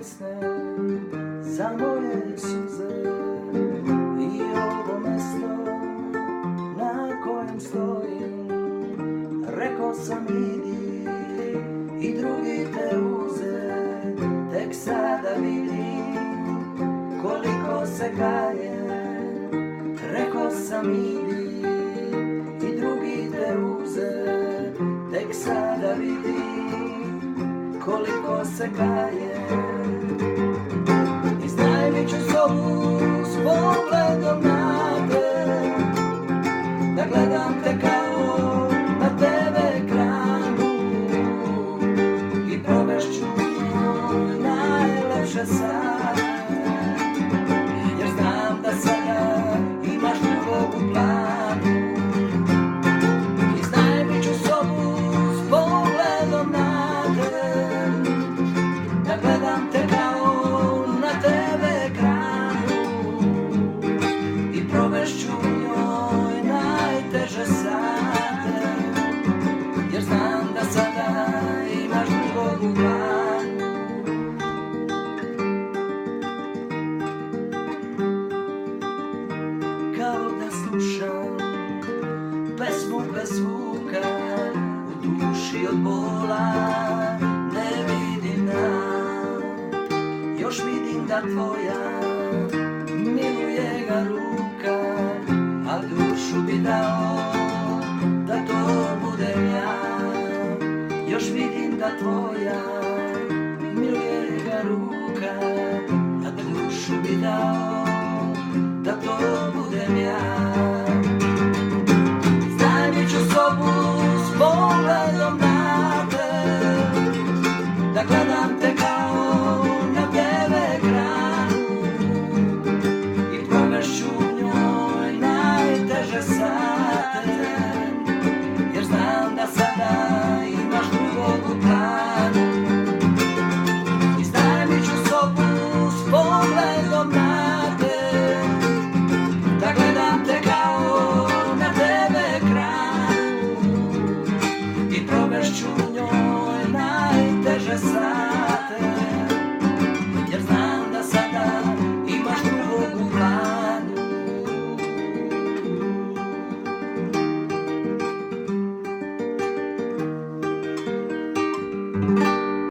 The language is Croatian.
pesne za moje suze i ovo mesto na kojem stojim. Rekao sam idi i drugi te uze, tek sada vidim koliko se kaje. Rekao sam idi i drugi te uze, tek sada vidim koliko se kaje. Iznajmit ću sobu s pogledom na te, da gledam te kao na TV ekranu i provešću njoj najlepše sate, jer znam da sada imaš drugog u planu. Iznajmit ću sobu s pogledom na te, da gledam te kao na TV ekranu i provešću njoj najteže sate, jer znam da sada imaš drugog u planu. Kao da slušam pesmu bez zvuka, u duši od bola ne vidim dan. Još vidim da tvoja miluje ga ruka, a dušu bi dao da to budem ja. Još vidim da tvoja miluje ga ruka, a dušu bi dao